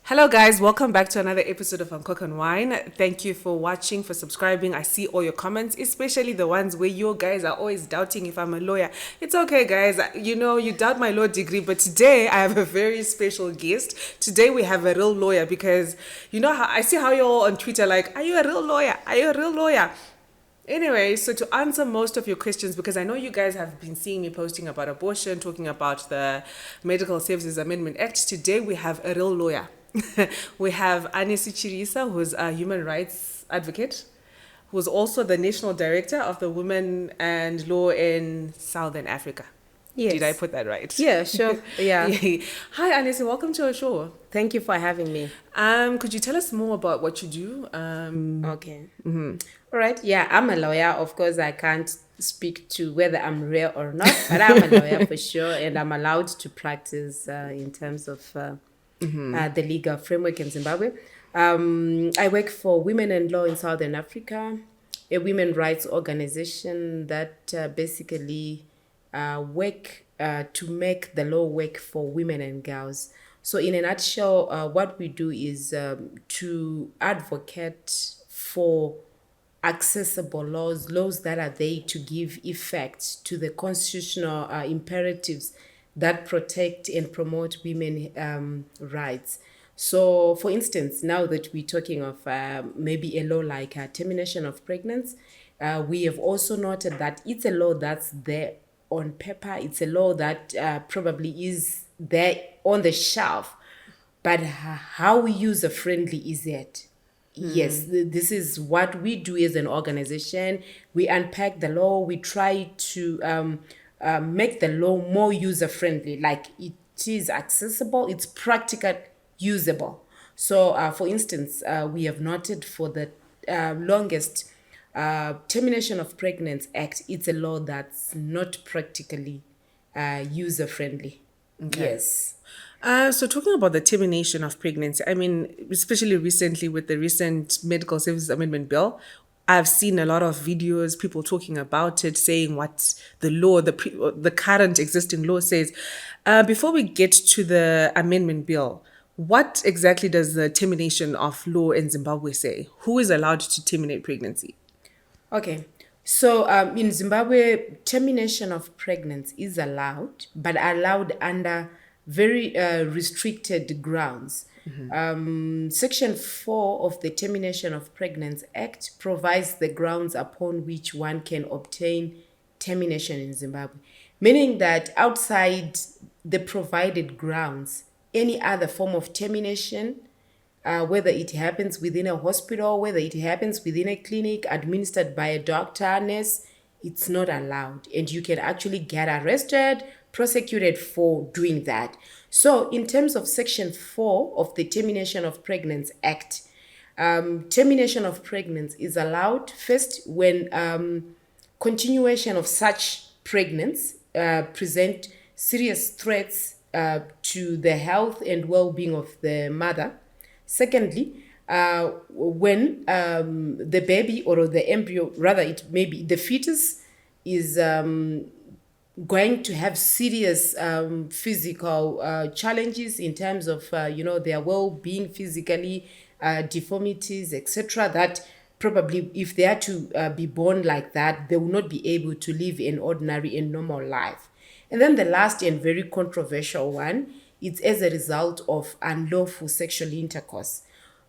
Hello guys, welcome back to another episode of Cook and Wine. Thank you for watching, for subscribing. I see all your comments, especially the ones where you guys are always doubting if I'm a lawyer. It's okay guys, you doubt my law degree, but today I have a very special guest. Today we have a real lawyer because you know how I see how you're all on Twitter like, are you a real lawyer? Are you a real lawyer? Anyway, so to answer most of your questions, because I know you guys have been seeing me posting about abortion, talking about the Medical Services Amendment Act, today we have a real lawyer. We have Anesu Chirisa, who's a human rights advocate, who's also the National Director of the Women and Law in Southern Africa. Yes. Did I put that right? Yeah, sure. Yeah. Hi, Anesu. Welcome to our show. Thank you for having me. Could you tell us more about what you do? Okay. All right. Yeah, I'm a lawyer. Of course, I can't speak to whether I'm real or not, but I'm a lawyer for sure, and I'm allowed to practice in terms of the legal framework in Zimbabwe. I work for Women and Law in Southern Africa, a women rights organization that basically work to make the law work for women and girls. So in a nutshell, what we do is to advocate for accessible laws that are there to give effect to the constitutional imperatives that protect and promote women rights. So, for instance, now that we're talking of maybe a law like termination of pregnancy, we have also noted that it's a law that's there on paper. It's a law that probably is there on the shelf, but how user-friendly is it? Yes, this is what we do as an organization. We unpack the law. We try to make the law more user-friendly, like it is accessible, it's practical, usable. So, for instance, we have noted for the longest Termination of Pregnancy Act, it's a law that's not practically user-friendly. Okay. Yes. So talking about the termination of pregnancy, I mean, especially recently with the recent Medical Services Amendment Bill, I've seen a lot of videos, people talking about it, saying what the law, the current existing law says. Before we get to the amendment bill, what exactly does the termination of law in Zimbabwe say? Who is allowed to terminate pregnancy? Okay. So in Zimbabwe, termination of pregnancy is allowed, but allowed under very restricted grounds. Section 4 of the Termination of Pregnancy Act provides the grounds upon which one can obtain termination in Zimbabwe, meaning that outside the provided grounds, any other form of termination, whether it happens within a hospital, whether it happens within a clinic administered by a doctor, nurse, it's not allowed. And you can actually get arrested, prosecuted for doing that. So in terms of Section 4 of the Termination of Pregnancy Act, termination of pregnancy is allowed first when continuation of such pregnancy present serious threats to the health and well-being of the mother. Secondly, when the baby or the embryo, rather it may be the fetus, is going to have serious physical challenges in terms of their well-being physically, deformities, etc., that probably if they are to be born like that, they will not be able to live an ordinary and normal life. And then the last and very controversial one, it's as a result of unlawful sexual intercourse.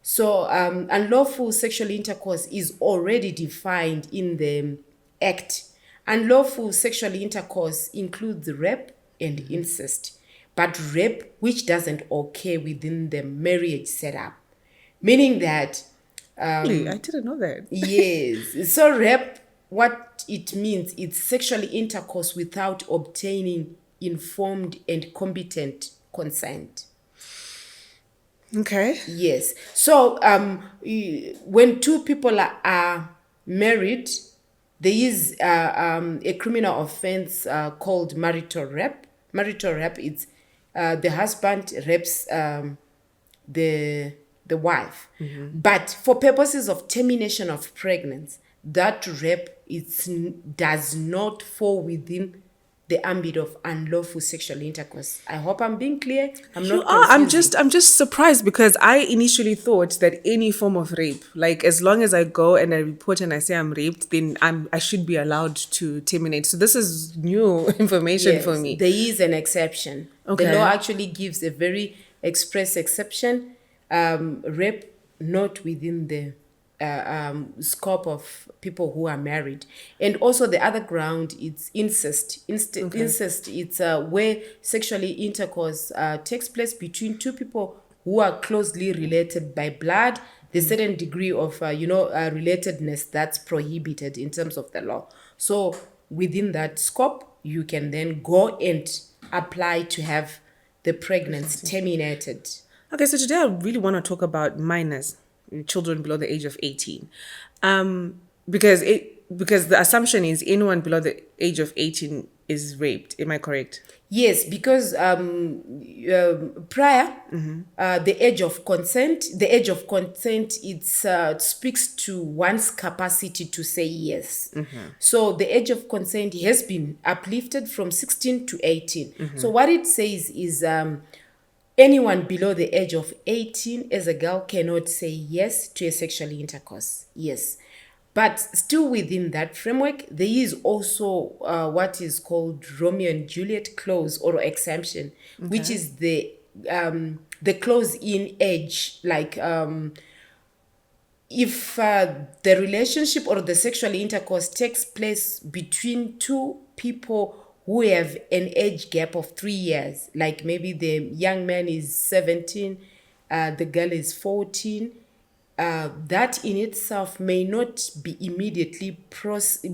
So unlawful sexual intercourse is already defined in the Act. Unlawful sexual intercourse includes rape and incest, but rape which doesn't occur within the marriage setup, meaning that Really? I didn't know that. Yes. So rape, what it means, it's sexual intercourse without obtaining informed and competent consent. Okay. Yes. So when two people are married, there is a criminal offense called marital rape. Marital rape, it's the husband rapes the wife. But for purposes of termination of pregnancy, that rape does not fall within the ambit of unlawful sexual intercourse. I hope I'm being clear. I'm You not are. confusing. I'm just surprised because I initially thought that any form of rape, like as long as I go and I report and I say I'm raped, then I should be allowed to terminate. So this is new information for Yes, me. there is an exception. The Okay. law actually gives a very express exception. Rape not within the scope of people who are married. And also the other ground, it's incest. Incest, it's where sexually intercourse takes place between two people who are closely related by blood. There's a certain degree of, relatedness that's prohibited in terms of the law. So within that scope, you can then go and apply to have the pregnancy terminated. Okay, so today I really want to talk about minors, children below the age of 18. Because the assumption is anyone below the age of 18 is raped. Am I correct? Yes, because prior, the age of consent, it speaks to one's capacity to say yes. So the age of consent has been uplifted from 16 to 18. So what it says is anyone below the age of 18 as a girl cannot say yes to a sexual intercourse. Yes. But still within that framework, there is also what is called Romeo and Juliet clause or exemption, which is the clause in age, like if the relationship or the sexual intercourse takes place between two people who have an age gap of 3 years, like maybe the young man is 17, the girl is 14, that in itself may not be immediately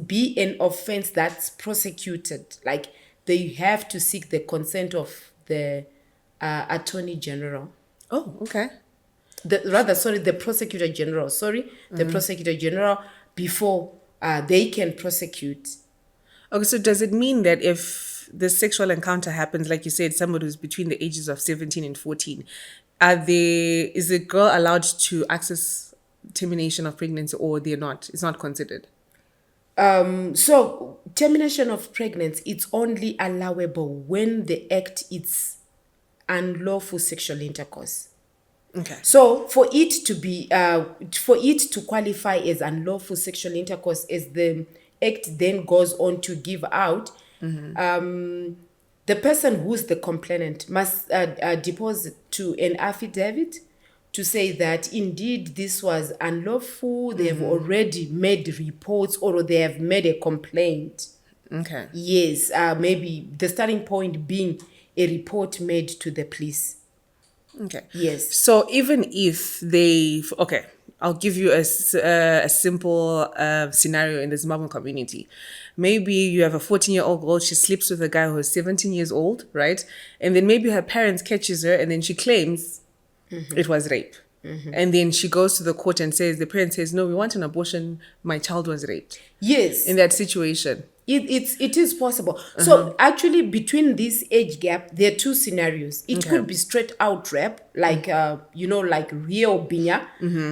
be an offense that's prosecuted. Like they have to seek the consent of the Attorney General. Oh, okay. The Prosecutor General. The Prosecutor General before they can prosecute. Okay, so does it mean that if the sexual encounter happens, like you said, somebody who's between the ages of 17 and 14, is the girl allowed to access termination of pregnancy or they're not? It's not considered? So termination of pregnancy, it's only allowable when the act is unlawful sexual intercourse. Okay. So for it to qualify as unlawful sexual intercourse, as the act then goes on to give out, the person who's the complainant must deposit to an affidavit to say that indeed this was unlawful. They have already made reports or they have made a complaint. Okay. Yes, maybe the starting point being a report made to the police. Okay. Yes. So even if I'll give you a simple scenario in the Zimbabwean community. Maybe you have a 14-year-old girl, she sleeps with a guy who's 17 years old, right? And then maybe her parents catches her and then she claims it was rape. And then she goes to the court and says, the parent says, no, we want an abortion, my child was raped. Yes. In that situation. It is possible. So actually between this age gap, there are two scenarios. It could be straight out rape, like like Rio Binya.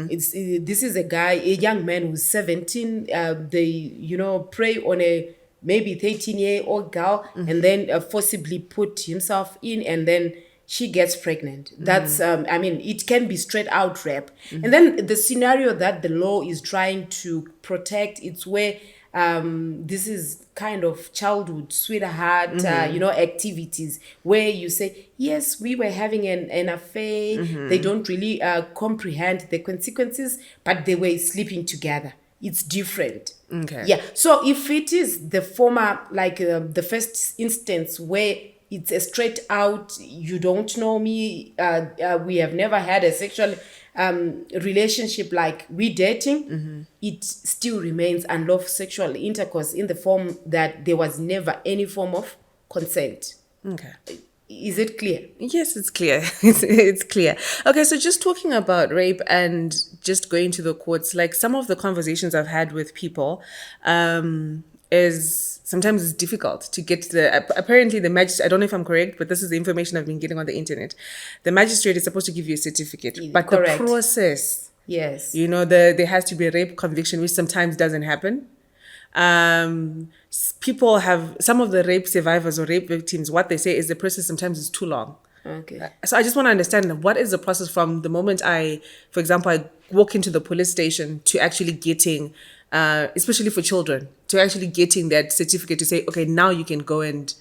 This is a young man who's 17. They prey on a maybe 13-year-old girl and then forcibly put himself in, and then she gets pregnant. That's it can be straight out rape. And then the scenario that the law is trying to protect, it's where this is kind of childhood sweetheart activities where you say, yes, we were having an affair. They don't really comprehend the consequences, but they were sleeping together. It's different. Okay. Yeah. So if it is the former, like the first instance where it's a straight out, you don't know me, we have never had a sexual relationship, like we dating, it still remains unlawful sexual intercourse in the form that there was never any form of consent. Okay. Is it clear? Yes, it's clear. It's clear. Okay, so just talking about rape and just going to the courts, like some of the conversations I've had with people, is sometimes it's difficult to get apparently the magistrate, I don't know if I'm correct, but this is the information I've been getting on the internet. The magistrate is supposed to give you a certificate, but correct. The process, yes, there has to be a rape conviction, which sometimes doesn't happen. People have, some of the rape survivors or rape victims, what they say is the process sometimes is too long. Okay. So I just want to understand, what is the process from the moment for example, I walk into the police station to actually getting, especially for children, to actually getting that certificate to say, okay, now you can go and,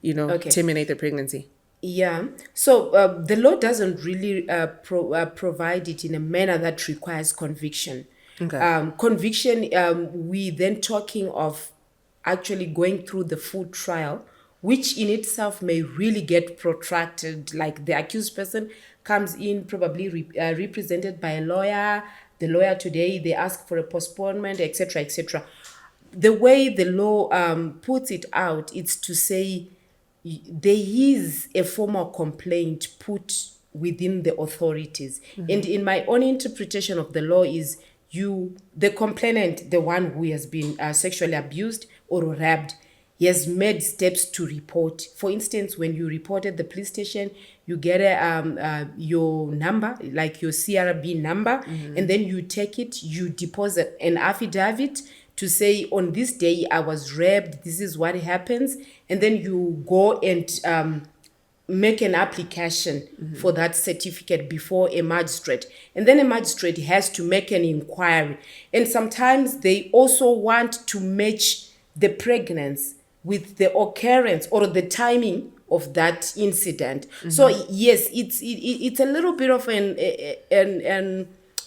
Okay. terminate the pregnancy. Yeah. So the law doesn't really provide it in a manner that requires conviction. Okay. Conviction, we then talking of actually going through the full trial, which in itself may really get protracted. Like the accused person comes in, probably represented by a lawyer. The lawyer today, they ask for a postponement, etc., etc. The way the law puts it out, it's to say there is a formal complaint put within the authorities. And in my own interpretation of the law is the complainant, the one who has been sexually abused or raped, he has made steps to report. For instance, when you report at the police station, you get your number, like your CRB number, and then you take it, you deposit an affidavit to say, on this day I was raped, this is what happens, and then you go and make an application for that certificate before a magistrate, and then a magistrate has to make an inquiry. And sometimes they also want to match the pregnancy with the occurrence or the timing of that incident. So yes, it's a little bit of an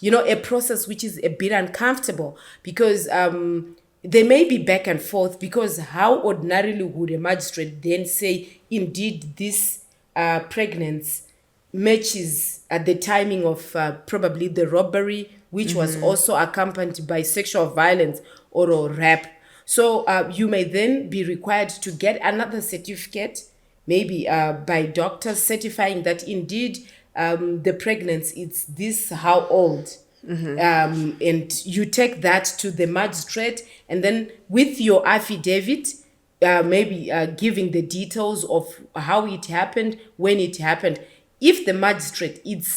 a process which is a bit uncomfortable, because they may be back and forth, because how ordinarily would a magistrate then say, indeed, this pregnancy matches at the timing of probably the robbery, which was also accompanied by sexual violence or rape. So you may then be required to get another certificate, maybe by doctors certifying that indeed the pregnancy, it's this how old. And you take that to the magistrate, and then with your affidavit, maybe giving the details of how it happened, when it happened. If the magistrate is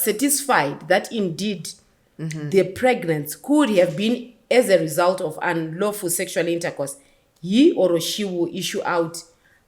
satisfied that indeed the pregnancy could have been as a result of unlawful sexual intercourse, he or she will issue out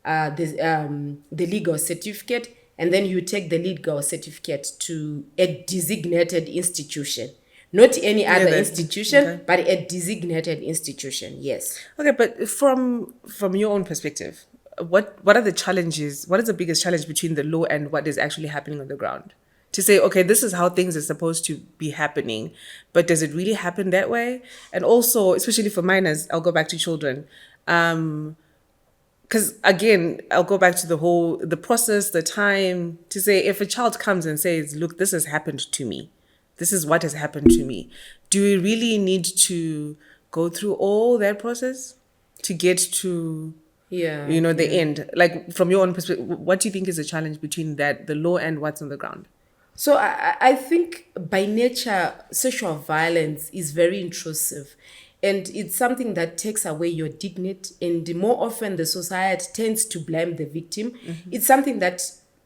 the legal certificate, and then you take the legal certificate to a designated institution. Not any other institution, okay. but a designated institution, yes. Okay, but from your own perspective, what are the challenges? What is the biggest challenge between the law and what is actually happening on the ground? To say, okay, this is how things are supposed to be happening, but does it really happen that way? And also, especially for minors, I'll go back to children. Because again, I'll go back to the process, the time, to say, if a child comes and says, look, this has happened to me, this is what has happened to me, do we really need to go through all that process to get to the end? Like, from your own perspective, what do you think is the challenge between the law and what's on the ground? So I think by nature, sexual violence is very intrusive, and it's something that takes away your dignity, and more often the society tends to blame the victim. It's something that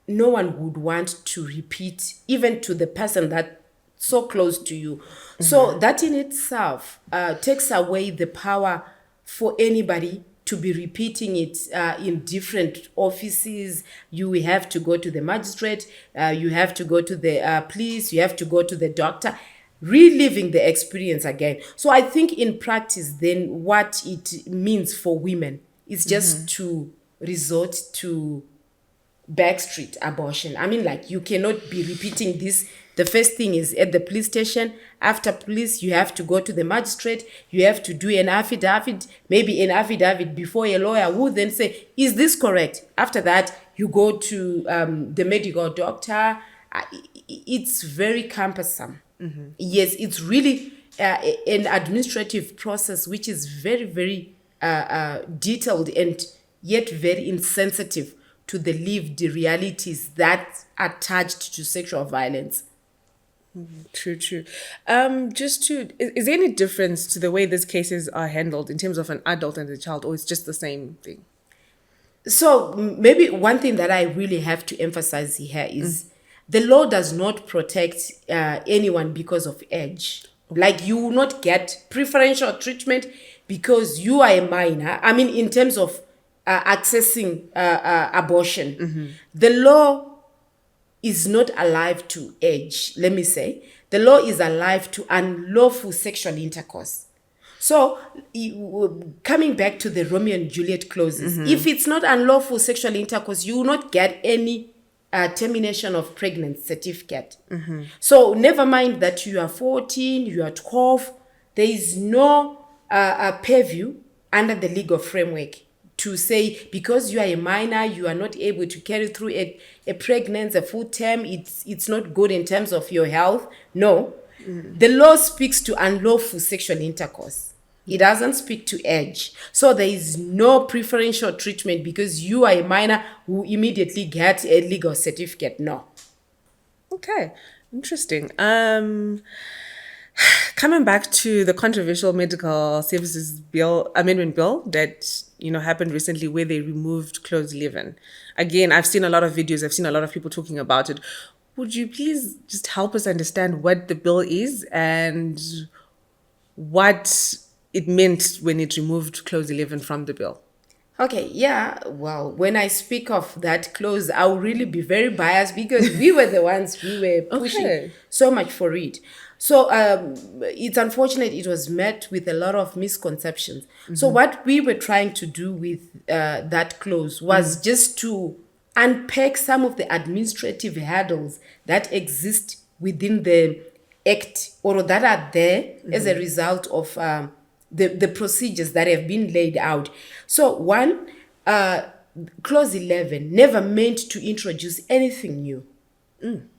no one would want to repeat, even to the person that so close to you. So that in itself takes away the power for anybody to be repeating it in different offices. You have to go to the magistrate, you have to go to the police, you have to go to the doctor, reliving the experience again. So I think in practice then what it means for women is just to resort to backstreet abortion. I mean, like, you cannot be repeating this. The first thing is at the police station. After police, you have to go to the magistrate. You have to do an affidavit, maybe an affidavit before a lawyer who then say, is this correct? After that, you go to the medical doctor. It's very cumbersome. Yes, it's really an administrative process which is very, very detailed and yet very insensitive to the lived realities that are attached to sexual violence. True. Is there any difference to the way these cases are handled in terms of an adult and a child, or it's just the same thing? So maybe one thing that I really have to emphasize here is the law does not protect anyone because of age. Like you will not get preferential treatment because you are a minor. I mean, in terms of accessing abortion, the law is not alive to age, let me say. The law is alive to unlawful sexual intercourse. So, coming back to the Romeo and Juliet clauses, if it's not unlawful sexual intercourse, you will not get any termination of pregnancy certificate. So, never mind that you are 14, you are 12, there is no purview under the legal framework to say because you are a minor, you are not able to carry through a pregnancy, a full term, it's not good in terms of your health. No. The law speaks to unlawful sexual intercourse. It doesn't speak to age. So there is no preferential treatment because you are a minor who immediately get a legal certificate. No. Okay, interesting. Coming back to the controversial medical services bill, amendment bill that happened recently, where they removed closed leave-in. Again, I've seen a lot of videos. I've seen a lot of people talking about it. Would you please just help us understand what the bill is and what it meant when it removed closed leave-in from the bill? Okay, yeah. Well, when I speak of that clause, I'll really be very biased because we were the ones who were pushing so much for it. So it's unfortunate it was met with a lot of misconceptions. So what we were trying to do with that clause was just to unpack some of the administrative hurdles that exist within the act or that are there as a result of the procedures that have been laid out. So one, clause 11 never meant to introduce anything new.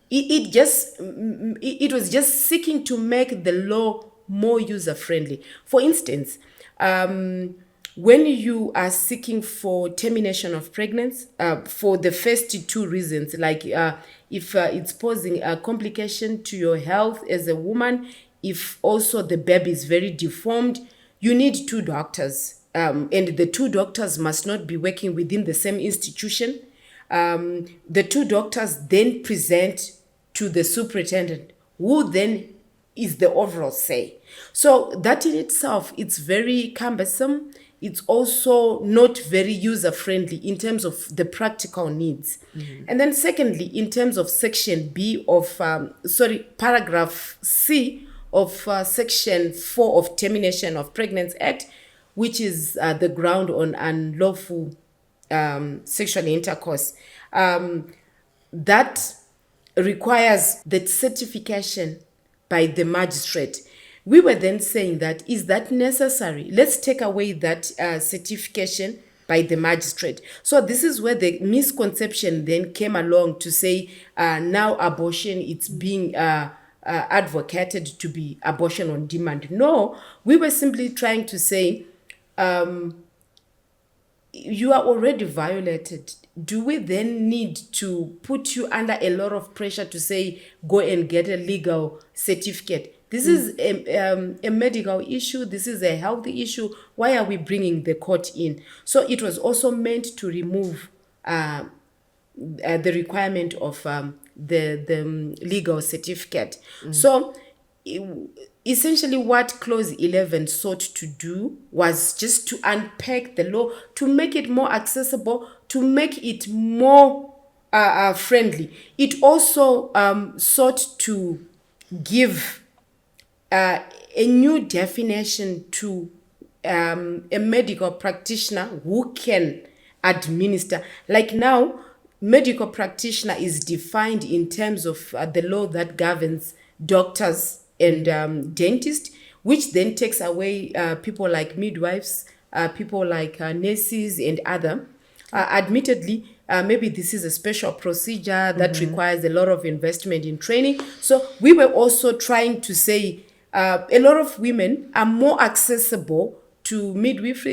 It was just seeking to make the law more user friendly. For instance, when you are seeking for termination of pregnancy, for the first two reasons, like if it's posing a complication to your health as a woman, if also the baby is very deformed, you need two doctors. And the two doctors must not be working within the same institution. The two doctors then present to the superintendent, who then is the overall say. So that in itself, it's very cumbersome. It's also not very user-friendly in terms of the practical needs. And then secondly, in terms of section B of, paragraph C of section 4 of Termination of Pregnancy Act, which is the ground on unlawful sexual intercourse, that requires the certification by the magistrate. We were then saying that, is that necessary? Let's take away that certification by the magistrate. So this is where the misconception then came along to say now abortion, it's being advocated to be abortion on demand. No, we were simply trying to say you are already violated. Do we then need to put you under a lot of pressure to say, go and get a legal certificate? This is a medical issue. This is a healthy issue. Why are we bringing the court in? So it was also meant to remove the requirement of the legal certificate. So essentially what clause 11 sought to do was just to unpack the law, to make it more accessible, to make it more friendly. It also sought to give a new definition to a medical practitioner who can administer. Like now, medical practitioner is defined in terms of the law that governs doctors and dentists, which then takes away people like midwives, people like nurses and other. Admittedly, maybe this is a special procedure that requires a lot of investment in training. So we were also trying to say a lot of women are more accessible to midwives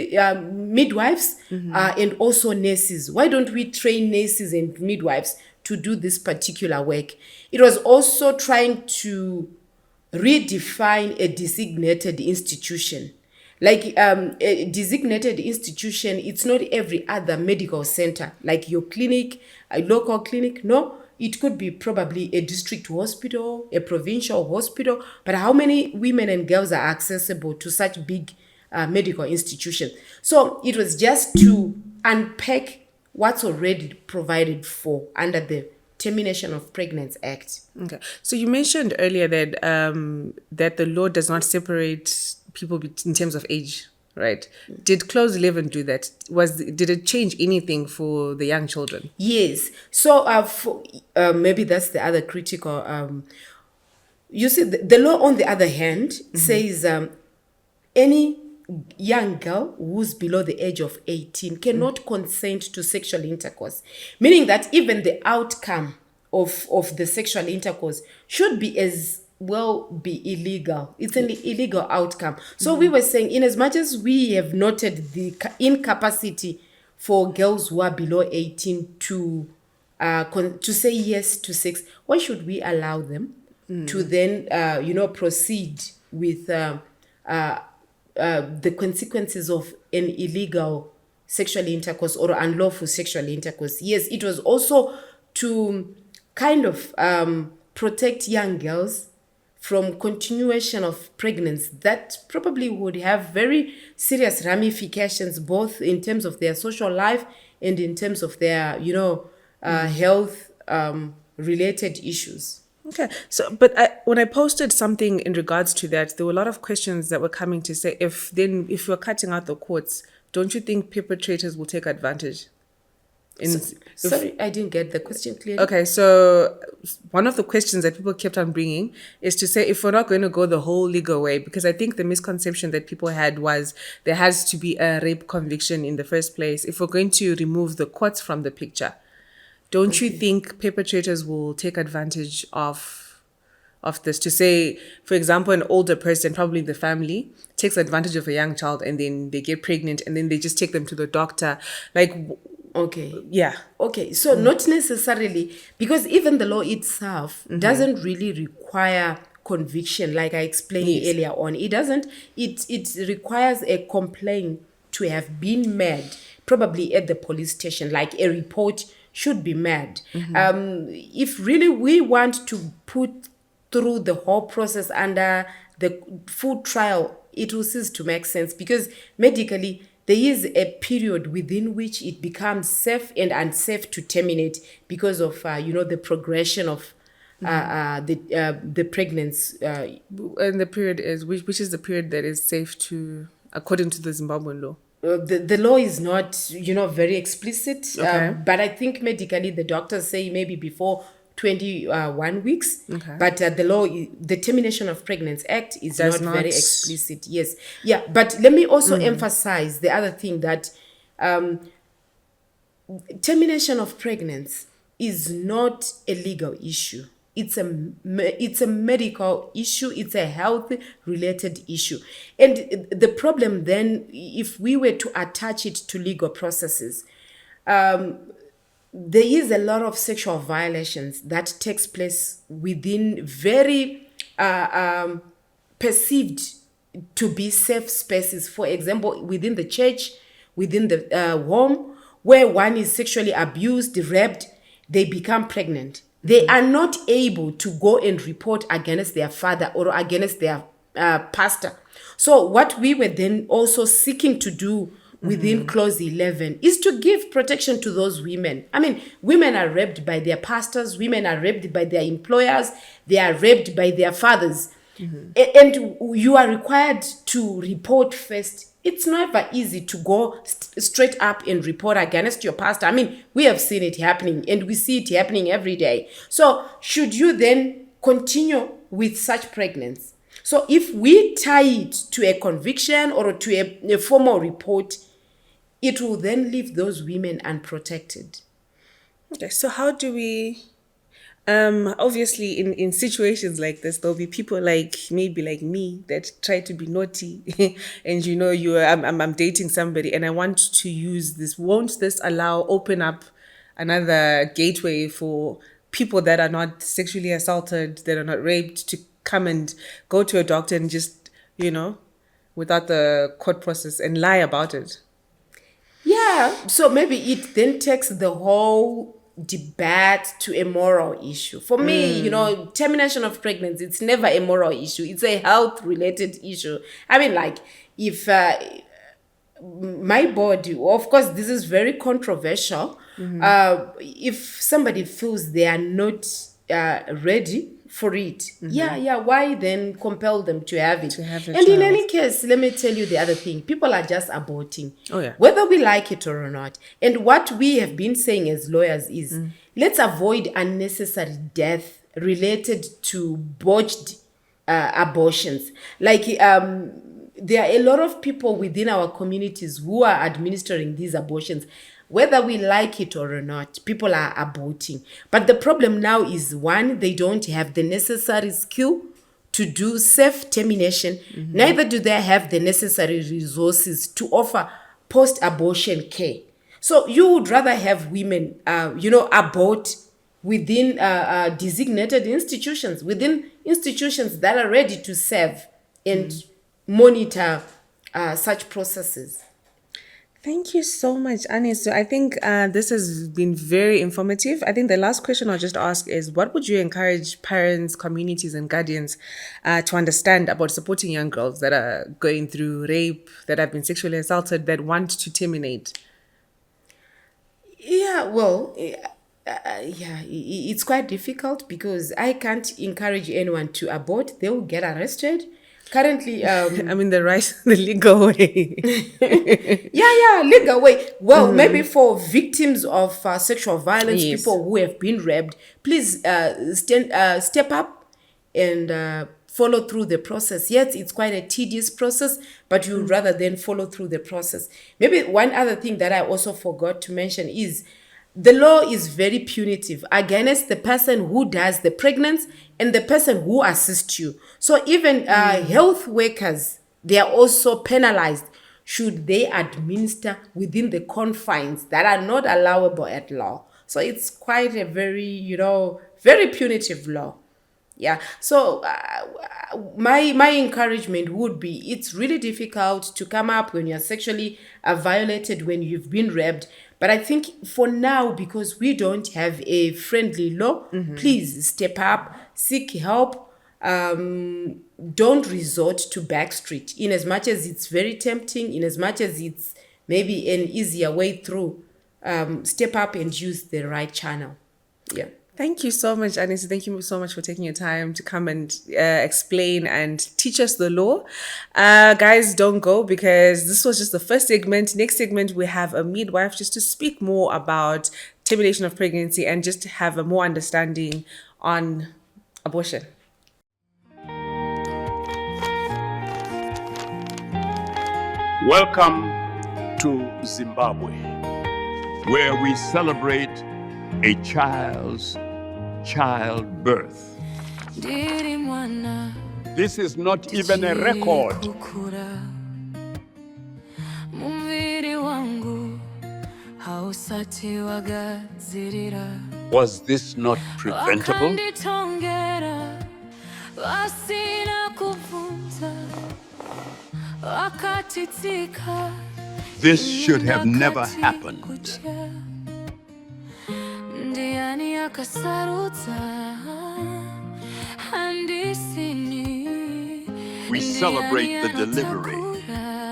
and also nurses. Why don't we train nurses and midwives to do this particular work? It was also trying to redefine a designated institution. Like a designated institution, it's not every other medical center, like your clinic, a local clinic. No, it could be probably a district hospital, a provincial hospital, but how many women and girls are accessible to such big medical institutions? So it was just to unpack what's already provided for under the Termination of Pregnancy Act. Okay. So you mentioned earlier that that the law does not separate people in terms of age, right? Did Clause 11 do that? Did it change anything for the young children? Yes. So maybe that's the other critical. You see, the law, on the other hand, says any young girl who's below the age of 18 cannot consent to sexual intercourse, meaning that even the outcome of the sexual intercourse should be as well be illegal. It's an illegal outcome. So we were saying, in as much as we have noted the incapacity for girls who are below 18 to say yes to sex, why should we allow them to then proceed with the consequences of an illegal sexual intercourse or unlawful sexual intercourse? Yes, it was also to kind of protect young girls from continuation of pregnancy that probably would have very serious ramifications, both in terms of their social life and in terms of their, health related issues. Okay. So, but when I posted something in regards to that, there were a lot of questions that were coming to say, if we're cutting out the courts, don't you think perpetrators will take advantage? Sorry, I didn't get the question clearly. Okay, so one of the questions that people kept on bringing is to say, if we're not going to go the whole legal way, because I think the misconception that people had was there has to be a rape conviction in the first place. If we're going to remove the courts from the picture, don't you think perpetrators will take advantage of this? To say, for example, an older person, probably in the family, takes advantage of a young child and then they get pregnant and then they just take them to the doctor. Okay. Yeah. Okay. So not necessarily, because even the law itself doesn't really require conviction, like I explained earlier on. It doesn't. It requires a complaint to have been made, probably at the police station, like a report should be made. If really we want to put through the whole process under the full trial, it will cease to make sense, because medically there is a period within which it becomes safe and unsafe to terminate because of the progression of the pregnancy. And the period is which is the period that is safe to, according to the Zimbabwean law? The law is not very explicit, Okay. but I think medically the doctors say maybe before 21 weeks. Okay. But the law, the Termination of Pregnancy Act is not very explicit. Yes. Yeah. But let me also emphasize the other thing, that termination of pregnancy is not a legal issue. It's a medical issue. It's a health related issue. And the problem then, if we were to attach it to legal processes, there is a lot of sexual violations that takes place within very perceived to be safe spaces. For example, within the church, within the home, where one is sexually abused, raped, they become pregnant. They are not able to go and report against their father or against their pastor. So what we were then also seeking to do within Clause 11 is to give protection to those women. I mean, women are raped by their pastors, women are raped by their employers, they are raped by their fathers. And you are required to report first. It's never easy to go straight up and report against your pastor. I mean, we have seen it happening and we see it happening every day. So should you then continue with such pregnancy? So if we tie it to a conviction or to a formal report, it will then leave those women unprotected. Okay, so how do we... obviously in situations like this, there'll be people maybe like me that try to be naughty and I'm dating somebody and I want to use this. Won't this open up another gateway for people that are not sexually assaulted, that are not raped, to come and go to a doctor and just, without the court process, and lie about it? Yeah, so maybe it then takes the whole debate to a moral issue. For me, termination of pregnancy, it's never a moral issue. It's a health-related issue. I mean, like, if my body, of course, this is very controversial. If somebody feels they are not ready for it, why then compel them to have it? To have a and in child. any case, let me tell you the other thing. People are just aborting, Oh, yeah. whether we like it or not. And what we have been saying as lawyers is, let's avoid unnecessary death related to botched abortions. Like, there are a lot of people within our communities who are administering these abortions. Whether we like it or not, people are aborting. But the problem now is, one, they don't have the necessary skill to do safe termination. Neither do they have the necessary resources to offer post-abortion care. So you would rather have women, abort within designated institutions, within institutions that are ready to serve and monitor such processes. Thank you so much, Anesu. I think this has been very informative. I think the last question I'll just ask is, what would you encourage parents, communities, and guardians to understand about supporting young girls that are going through rape, that have been sexually assaulted, that want to terminate? Yeah, well, it's quite difficult because I can't encourage anyone to abort. They will get arrested. Currently, I mean, the legal way. legal way. Well, maybe for victims of sexual violence, Yes. people who have been raped, please step up and follow through the process. Yes, it's quite a tedious process, but you'd rather then follow through the process. Maybe one other thing that I also forgot to mention is the law is very punitive against the person who does the pregnancy and the person who assists you. So even health workers, they are also penalized should they administer within the confines that are not allowable at law. So it's quite a very, very punitive law. Yeah. So my encouragement would be, it's really difficult to come up when you're sexually violated, when you've been raped. But I think for now, because we don't have a friendly law, please step up, seek help. Don't resort to backstreet, in as much as it's very tempting, in as much as it's maybe an easier way through. Step up and use the right channel. Yeah. Thank you so much, Anesu. Thank you so much for taking your time to come and explain and teach us the law. Guys, don't go, because this was just the first segment. Next segment, we have a midwife just to speak more about termination of pregnancy and just to have a more understanding on abortion. Welcome to Zimbabwe, where we celebrate a child's childbirth. This is not even a record. Was this not preventable? This should have never happened. We celebrate the delivery.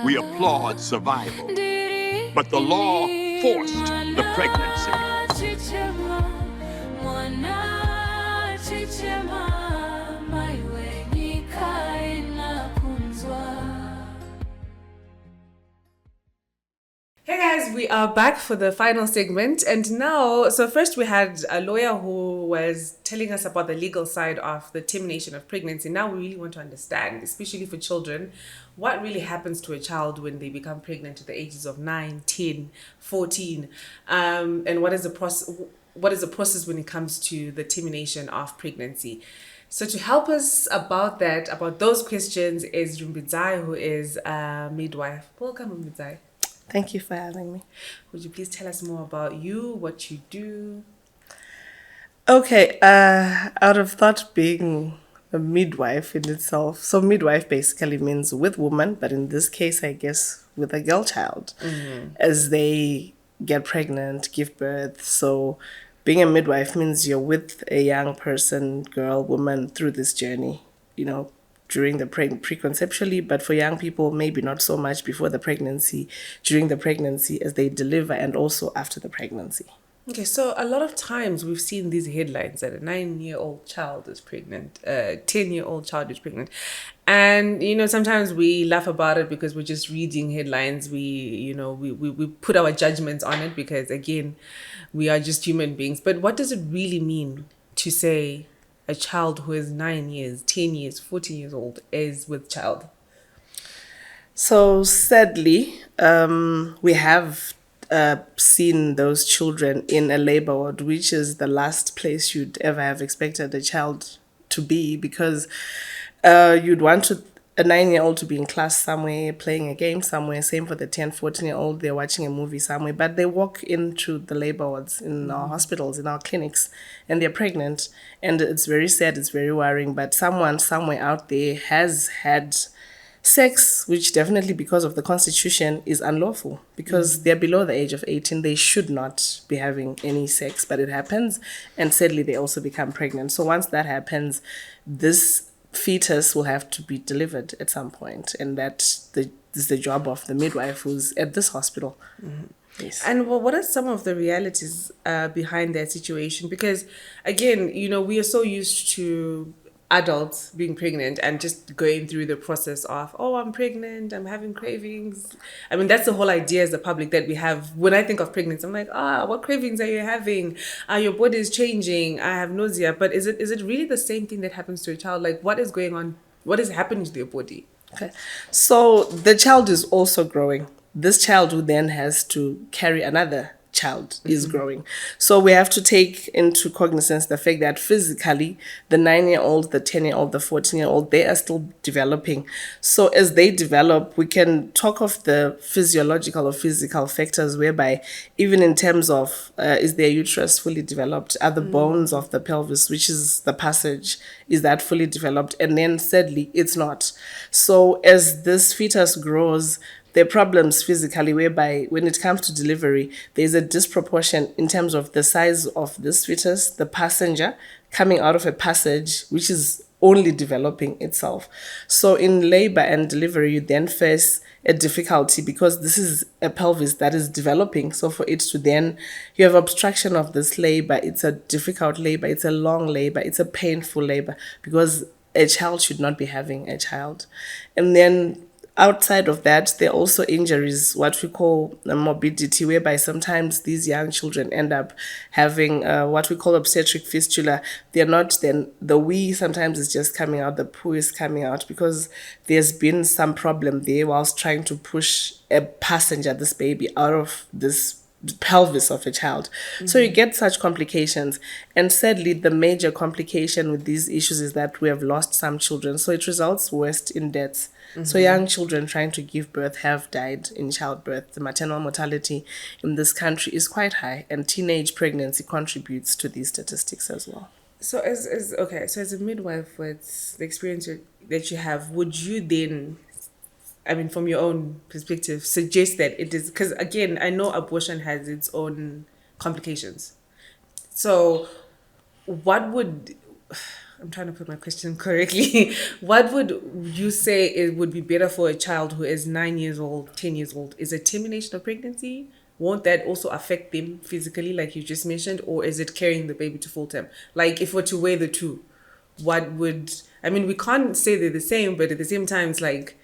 We applaud survival. But the law forced the pregnancy. Hey guys, we are back for the final segment, and now, so first we had a lawyer who was telling us about the legal side of the termination of pregnancy. Now we really want to understand, especially for children, what really happens to a child when they become pregnant at the ages of 9, 10, 14, and what is the process when it comes to the termination of pregnancy. So to help us about that, about those questions, is Rumbidzayi, who is a midwife. Welcome, Rumbidzayi. Thank you for having me. Would you please tell us more about you, what you do? Okay, out of that being a midwife in itself, so midwife basically means with woman, but in this case, I guess with a girl child, as they get pregnant, give birth. So being a midwife means you're with a young person, girl, woman, through this journey, during the preconceptually, but for young people, maybe not so much before the pregnancy, during the pregnancy, as they deliver, and also after the pregnancy. Okay, so a lot of times we've seen these headlines that a 9-year-old child is pregnant, a 10-year-old child is pregnant. And, sometimes we laugh about it because we're just reading headlines. We put our judgments on it because, again, we are just human beings. But what does it really mean to say a child who is 9 years, 10 years, 14 years old is with child? So sadly, we have seen those children in a labor ward, which is the last place you'd ever have expected a child to be, because you'd want a 9-year-old to be in class somewhere, playing a game somewhere. Same for the 10, 14-year-old, they're watching a movie somewhere. But they walk into the labor wards in our hospitals, in our clinics, and they're pregnant. And it's very sad, it's very worrying. But someone somewhere out there has had sex, which definitely, because of the constitution, is unlawful, because they're below the age of 18. They should not be having any sex, but it happens, and sadly they also become pregnant. So once that happens, this fetus will have to be delivered at some point, and that is the job of the midwife who's at this hospital. Yes. And what are some of the realities behind that situation? Because, again, we are so used to adults being pregnant and just going through the process of, oh, I'm pregnant, I'm having cravings. I mean, that's the whole idea as the public that we have. When I think of pregnancy, I'm like, what cravings are you having? Your body is changing. I have nausea. But is it really the same thing that happens to a child? Like, what is going on? What is happening to their body? Okay. So the child is also growing. This child who then has to carry another child is growing. So we have to take into cognizance the fact that physically, the 9-year-old, the 10-year-old, the 14-year-old, they are still developing. So as they develop, we can talk of the physiological or physical factors whereby, even in terms of is their uterus fully developed, are the bones of the pelvis, which is the passage, is that fully developed? And then sadly, it's not. So as this fetus grows, there are problems physically whereby when it comes to delivery, there's a disproportion in terms of the size of this fetus, the passenger coming out of a passage, which is only developing itself. So in labor and delivery, you then face a difficulty because this is a pelvis that is developing. So for it to then, you have obstruction of this labor. It's a difficult labor. It's a long labor. It's a painful labor because a child should not be having a child. And then outside of that, there are also injuries, what we call morbidity, whereby sometimes these young children end up having what we call obstetric fistula. They're not then, the wee sometimes is just coming out, the poo is coming out because there's been some problem there whilst trying to push a passenger, this baby, out of this pelvis of a child. So you get such complications. And sadly, the major complication with these issues is that we have lost some children. So it results worst in deaths. So young children trying to give birth have died in childbirth. The maternal mortality in this country is quite high, and teenage pregnancy contributes to these statistics as well. So as a midwife, with the experience that you have, would you then, I mean, from your own perspective, suggest that it is, because again, I know abortion has its own complications. So I'm trying to put my question correctly. What would you say it would be better for a child who is 9 years old, 10 years old? Is it termination of pregnancy? Won't that also affect them physically, like you just mentioned? Or is it carrying the baby to full term? Like, if we're to weigh the two, we can't say they're the same, but at the same time, it's like,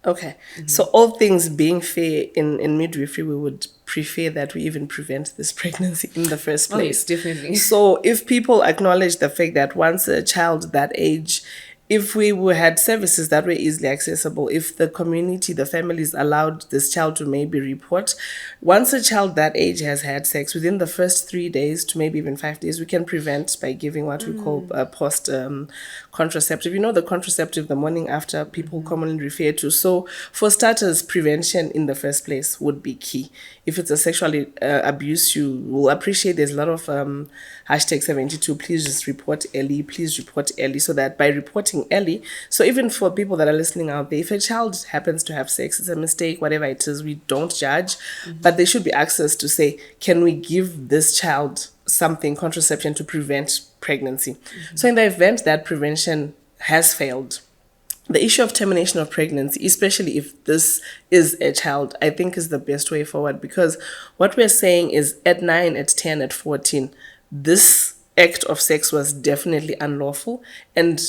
Okay. So all things being fair in midwifery, we would prefer that we even prevent this pregnancy in the first place. Oh, yes, definitely. So if people acknowledge the fact that once a child that age, if we had services that were easily accessible, if the community, the families allowed this child to maybe report, once a child that age has had sex, within the first 3 days to maybe even 5 days, we can prevent by giving what we call post contraceptive. The contraceptive the morning after people commonly refer to. So for starters, prevention in the first place would be key. If it's a sexual abuse, you will appreciate there's a lot of #72, please just report early, please report early, so that by reporting early, so even for people that are listening out there, if a child happens to have sex, it's a mistake, whatever it is, we don't judge, but there should be access to say, can we give this child something, contraception, to prevent pregnancy? So in the event that prevention has failed, the issue of termination of pregnancy, especially if this is a child, I think is the best way forward, because what we're saying is at 9, at 10, at 14, this act of sex was definitely unlawful. And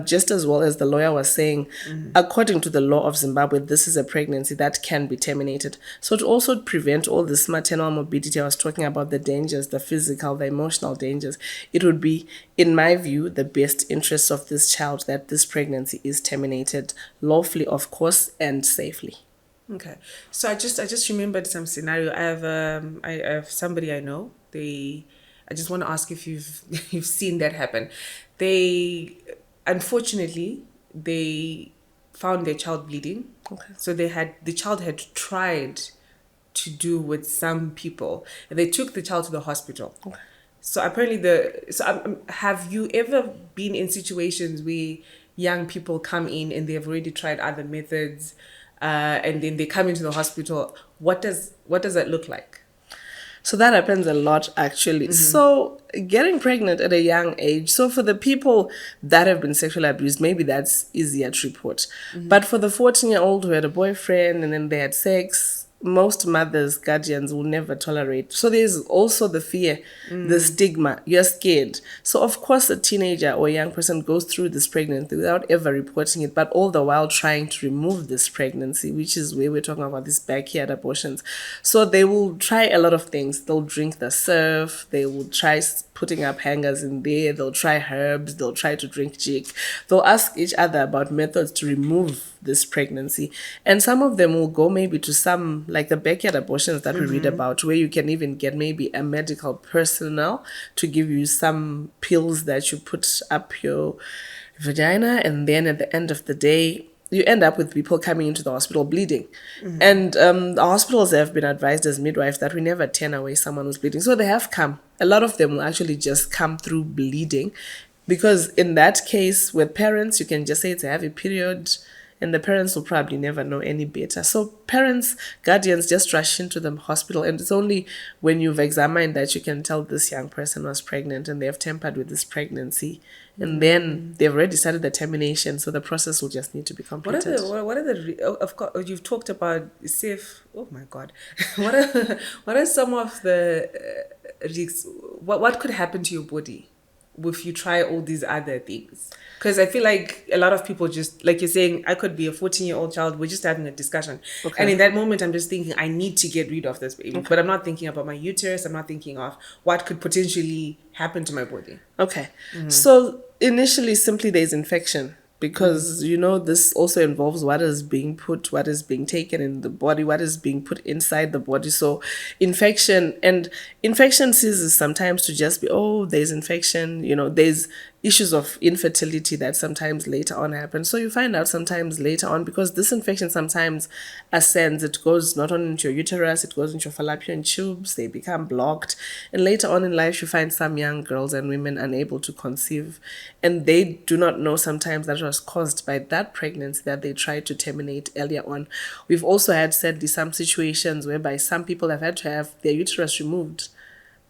just as well as the lawyer was saying, according to the law of Zimbabwe, this is a pregnancy that can be terminated. So to also prevent all this maternal morbidity, I was talking about the dangers, the physical, the emotional dangers, it would be, in my view, the best interests of this child that this pregnancy is terminated lawfully, of course, and safely. Okay, so I just remembered some scenario. I have somebody I know. I just want to ask if you've seen that happen. Unfortunately, they found their child bleeding. Okay. So the child had tried to do with some people, and they took the child to the hospital. Okay. So apparently have you ever been in situations where young people come in and they've already tried other methods, and then they come into the hospital? What does that look like? So that happens a lot, actually. So getting pregnant at a young age, so for the people that have been sexually abused, maybe that's easier to report. But for the 14-year-old who had a boyfriend and then they had sex, most mothers, guardians will never tolerate. So there's also the fear, the stigma, you're scared. So of course a teenager or a young person goes through this pregnancy without ever reporting it, but all the while trying to remove this pregnancy, which is where we're talking about these backyard abortions. So they will try a lot of things. They'll drink the surf, they will try putting up hangers in there, they'll try herbs, they'll try to drink jig. They'll ask each other about methods to remove this pregnancy. And some of them will go maybe to some, like the backyard abortions that we read about, where you can even get maybe a medical personnel to give you some pills that you put up your vagina, and then at the end of the day, you end up with people coming into the hospital bleeding. And the hospitals have been advised as midwives that we never turn away someone who's bleeding. So they have come. A lot of them will actually just come through bleeding, because in that case, with parents, you can just say it's a heavy period, and the parents will probably never know any better. So parents, guardians just rush into the hospital, and it's only when you've examined that you can tell this young person was pregnant and they have tampered with this pregnancy. And then they've already started the termination, so the process will just need to be completed. Of course, you've talked about safe, oh my God. What are some of the risks? What could happen to your body if you try all these other things? Because I feel like a lot of people just, like you're saying, I could be a 14-year-old child, we're just having a discussion. Okay. And in that moment, I'm just thinking, I need to get rid of this baby. Okay. But I'm not thinking about my uterus. I'm not thinking of what could potentially happen to my body. Okay. So initially, simply there's infection. Because, this also involves what is being put, what is being taken in the body, what is being put inside the body. So infection ceases sometimes to just be, there's infection, there's issues of infertility that sometimes later on happen. So you find out sometimes later on, because this infection sometimes ascends, it goes not only into your uterus, it goes into your fallopian tubes, they become blocked. And later on in life, you find some young girls and women unable to conceive. And they do not know sometimes that it was caused by that pregnancy that they tried to terminate earlier on. We've also had, sadly, some situations whereby some people have had to have their uterus removed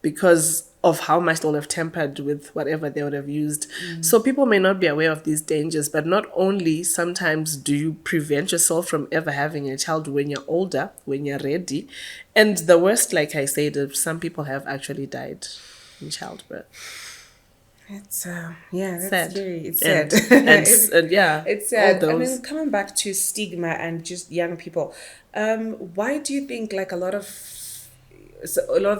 because of how much they'll have tampered with whatever they would have used. So people may not be aware of these dangers, but not only sometimes do you prevent yourself from ever having a child when you're older, when you're ready, and the worst, like I said, some people have actually died in childbirth. It's that's sad. It's sad. It's sad. And then coming back to stigma and just young people, why do you think like a lot of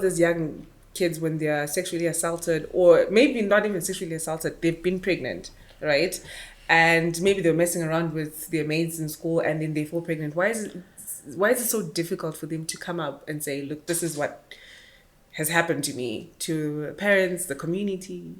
these young kids, when they are sexually assaulted, or maybe not even sexually assaulted, they've been pregnant, right? And maybe they're messing around with their mates in school and then they fall pregnant. Why is it so difficult for them to come up and say, look, this is what has happened to me, to parents, the community?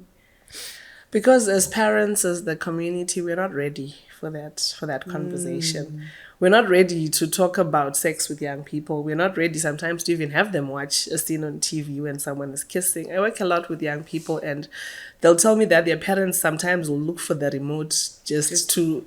Because as parents, as the community, we're not ready for that conversation. We're not ready to talk about sex with young people. We're not ready sometimes to even have them watch a scene on TV when someone is kissing. I work a lot with young people, and they'll tell me that their parents sometimes will look for the remote just to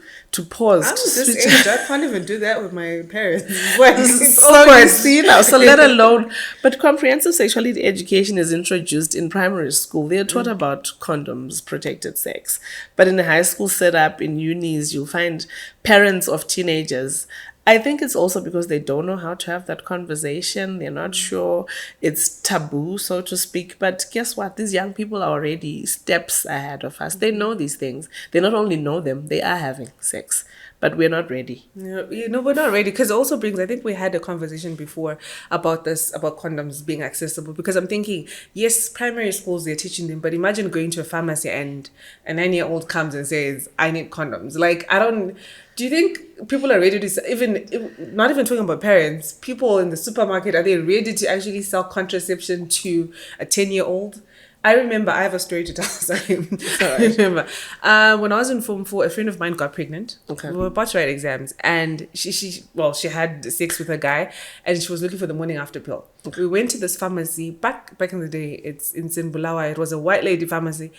pause. I'm to this switch. age, I can't even do that with my parents. It's So awkward. you see now, so let alone, but comprehensive sexuality education is introduced in primary school. They're taught about condoms, protected sex. But in a high school setup, in unis, you'll find parents of teenagers. I think it's also because they don't know how to have that conversation. They're not sure. It's taboo, so to speak. But guess what? These young people are already steps ahead of us. They know these things. They not only know them, they are having sex. But we're not ready. We're not ready, because it also brings, I think we had a conversation before about this, about condoms being accessible, because I'm thinking, yes, primary schools, they're teaching them, but imagine going to a pharmacy and a 9-year-old comes and says, I need condoms. Like, do you think people are ready to, not even talking about parents, people in the supermarket, are they ready to actually sell contraception to a 10-year-old? I remember, I have a story to tell. Sorry. I remember. When I was in Form 4, a friend of mine got pregnant. Okay. We were about to write exams, and she had sex with a guy, and she was looking for the morning after pill. Okay. We went to this pharmacy, back in the day, it's in Zimbabwe. It was a white lady pharmacy.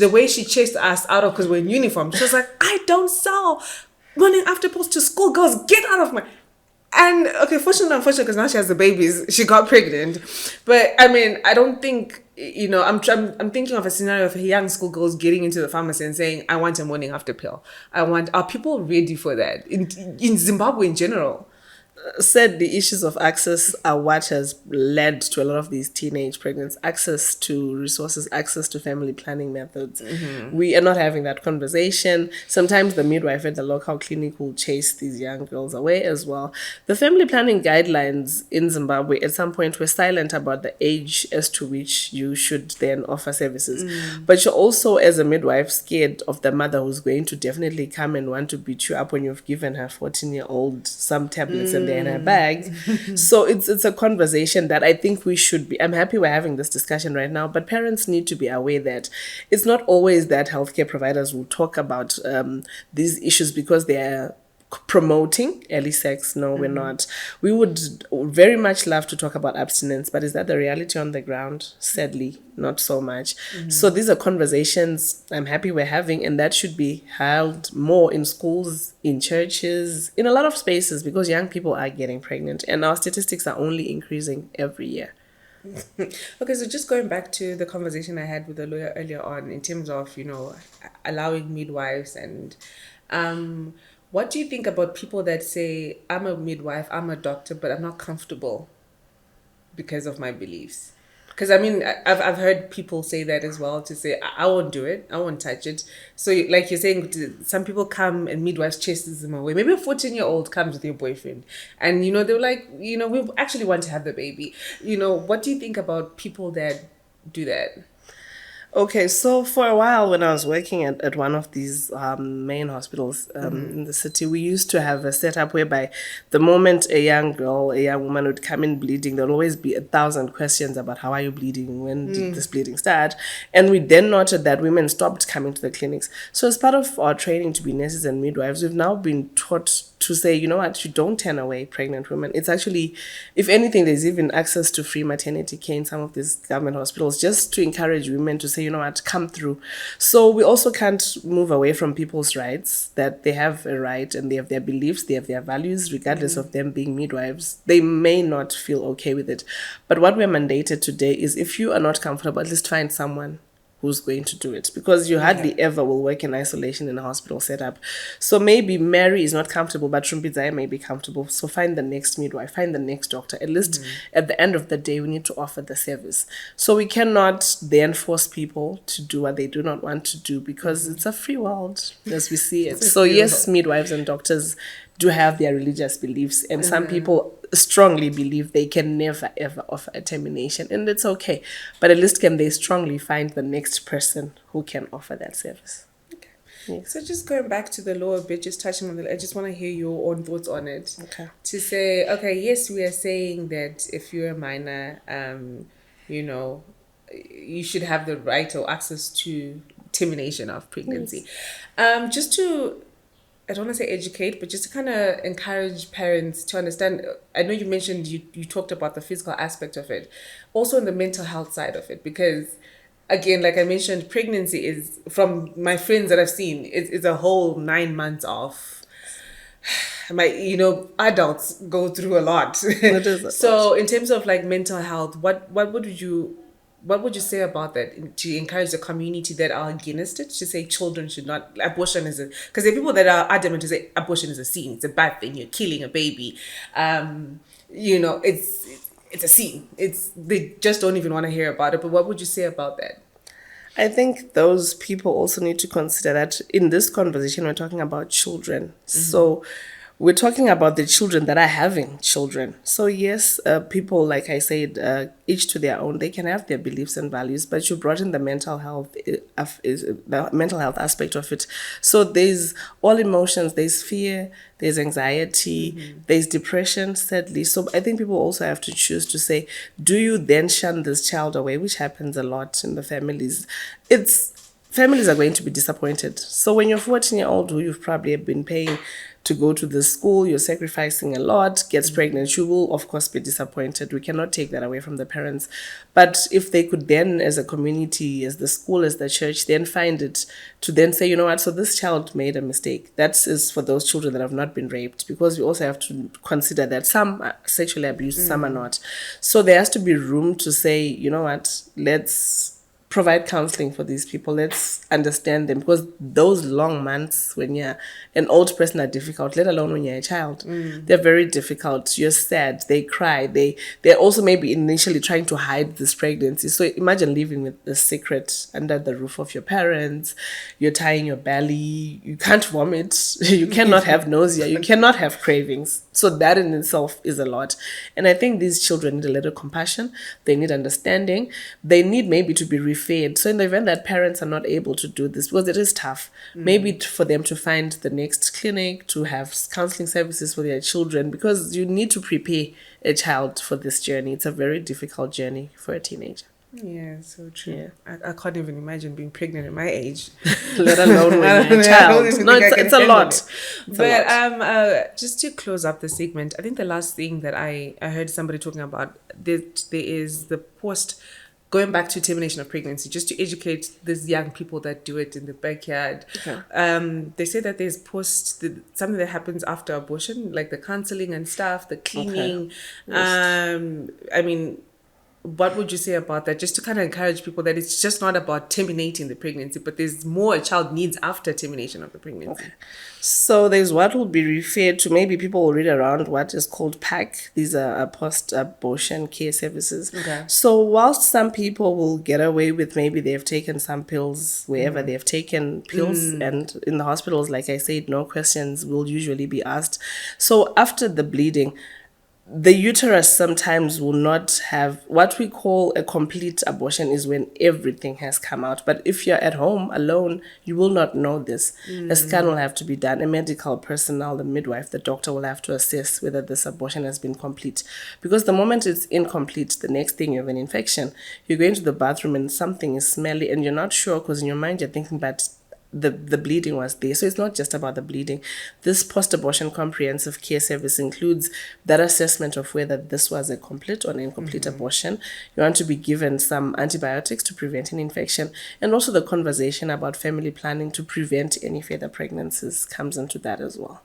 The way she chased us out of, because we're in uniform, she was like, I don't sell morning after pills to schoolgirls. Get out of my... And okay, fortunately, unfortunately, because now she has the babies, she got pregnant. But I mean, I don't think, I'm thinking of a scenario of young schoolgirls getting into the pharmacy and saying, I want a morning after pill. Are people ready for that in Zimbabwe in general? Said the issues of access are what has led to a lot of these teenage pregnancies. Access to resources, access to family planning methods. Mm-hmm. We are not having that conversation. Sometimes the midwife at the local clinic will chase these young girls away as well. The family planning guidelines in Zimbabwe at some point were silent about the age as to which you should then offer services. But you're also, as a midwife, scared of the mother who's going to definitely come and want to beat you up when you've given her 14-year-old some tablets and they're in her bag. So it's a conversation that I think we should be. I'm happy we're having this discussion right now, but parents need to be aware that it's not always that healthcare providers will talk about these issues because they're promoting early sex. No, we're not. We would very much love to talk about abstinence, but is that the reality on the ground? Sadly, not so much. So these are conversations I'm happy we're having, and that should be held more in schools, in churches, in a lot of spaces, because young people are getting pregnant and our statistics are only increasing every year. Okay, so just going back to the conversation I had with the lawyer earlier on in terms of, allowing midwives and what do you think about people that say, I'm a midwife, I'm a doctor, but I'm not comfortable because of my beliefs? Because, I mean, I've heard people say that as well, to say, I won't do it, I won't touch it. So, like you're saying, some people come and midwives chases them away. Maybe a 14-year-old comes with your boyfriend and, they're like, we actually want to have the baby. What do you think about people that do that? Okay, so for a while when I was working at one of these main hospitals in the city, we used to have a setup whereby the moment a young woman would come in bleeding, there'll always be 1,000 questions about how are you bleeding, when did this bleeding start? And we then noted that women stopped coming to the clinics. So as part of our training to be nurses and midwives, we've now been taught to say, you don't turn away pregnant women. It's actually, if anything, there's even access to free maternity care in some of these government hospitals, just to encourage women to say, come through. So we also can't move away from people's rights, that they have a right and they have their beliefs, they have their values, regardless of them being midwives. They may not feel okay with it. But what we're mandated today is, if you are not comfortable, at least find someone who's going to do it, because you hardly ever will work in isolation in a hospital setup. So maybe Mary is not comfortable, but Rumbidzayi may be comfortable. So find the next midwife, find the next doctor. At least at the end of the day, we need to offer the service. So we cannot then force people to do what they do not want to do, because it's a free world as we see it. So yes, midwives and doctors do have their religious beliefs, and some people strongly believe they can never ever offer a termination, and it's okay, but at least can they strongly find the next person who can offer that service. Okay. Yes. So just going back to the law a bit, just touching on I just want to hear your own thoughts on it. Okay. To say, okay, yes, we are saying that if you're a minor, you should have the right or access to termination of pregnancy. Just to I don't want to say educate, but just to kind of encourage parents to understand. I know you mentioned you talked about the physical aspect of it, also in the mental health side of it, because again, like I mentioned, pregnancy is, from my friends that I've seen, it's a whole 9 months of adults go through a lot. It is a So in terms of like mental health, what would you say about that to encourage the community that are against it, to say children should not, abortion is because there are people that are adamant to say abortion is a sin, it's a bad thing, you're killing a baby. It's a sin. They just don't even want to hear about it. But what would you say about that? I think those people also need to consider that in this conversation, we're talking about children. So we're talking about the children that are having children. So yes, people, like I said, each to their own, they can have their beliefs and values, but you brought in the mental health, the mental health aspect of it. So there's all emotions, there's fear, there's anxiety, there's depression, sadly. So I think people also have to choose to say, do you then shun this child away, which happens a lot in the families. Families are going to be disappointed. So when you're 14-year-old who you've probably been paying to go to the school, you're sacrificing a lot, gets pregnant, you will of course be disappointed. We cannot take that away from the parents. But if they could then, as a community, as the school, as the church, then find it to then say, you know what, so this child made a mistake. That is for those children that have not been raped, because we also have to consider that some are sexually abused, some are not. So there has to be room to say, you know what, let's provide counseling for these people. Let's understand them, because those long months when you're an old person are difficult, let alone when you're a child. They're very difficult. You're sad. They cry. They're also maybe initially trying to hide this pregnancy. So imagine living with the secret under the roof of your parents. You're tying your belly. You can't vomit. You cannot have nausea. You cannot have cravings. So that in itself is a lot. And I think these children need a little compassion. They need understanding. They need maybe to be refed. So in the event that parents are not able to do this, because it is tough, maybe for them to find the next clinic, to have counseling services for their children, because you need to prepare a child for this journey. It's a very difficult journey for a teenager. Yeah, so true. I can't even imagine being pregnant at my age, Let alone when you're a child. No, it's a lot. But just to close up the segment, I think the last thing that I heard somebody talking about, there is the going back to termination of pregnancy, just to educate these young people that do it in the backyard. Okay. They say that there's something that happens after abortion, like the counseling and stuff, the cleaning. Okay. Yes. What would you say about that? Just to kind of encourage people that it's just not about terminating the pregnancy, but there's more a child needs after termination of the pregnancy. Okay. So there's what will be referred to, maybe people will read around what is called PAC. These are post-abortion care services. Okay. So whilst some people will get away with maybe they've taken some pills, wherever they've taken pills, and in the hospitals, like I said, no questions will usually be asked. So after the bleeding, the uterus sometimes will not have what we call a complete abortion, is when everything has come out. But if you're at home alone, you will not know this. A scan will have to be done. A medical personnel, the midwife, the doctor will have to assess whether this abortion has been complete. Because the moment it's incomplete, the next thing you have an infection. You're going to the bathroom and something is smelly and you're not sure, because in your mind you're thinking, but the bleeding was there. So it's not just about the bleeding. This post-abortion comprehensive care service includes that assessment of whether this was a complete or an incomplete abortion. You want to be given some antibiotics to prevent an infection, and also the conversation about family planning to prevent any further pregnancies comes into that as well.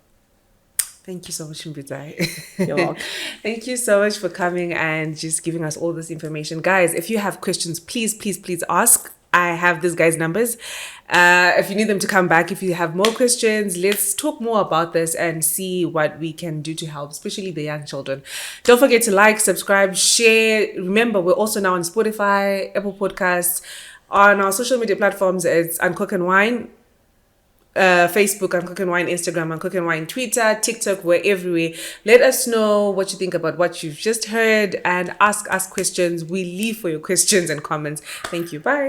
Thank you so much, Rumbidzayi. You're welcome. Thank you so much for coming and just giving us all this information. Guys, if you have questions, please ask. I have this guy's numbers. If you need them to come back, if you have more questions, let's talk more about this and see what we can do to help, especially the young children. Don't forget to like, subscribe, share. Remember, we're also now on Spotify, Apple Podcasts. On our social media platforms, it's Uncook and Wine. Facebook, Uncook and Wine, Instagram, Uncook and Wine, Twitter, TikTok, we're everywhere. Let us know what you think about what you've just heard and ask us questions. We leave for your questions and comments. Thank you. Bye.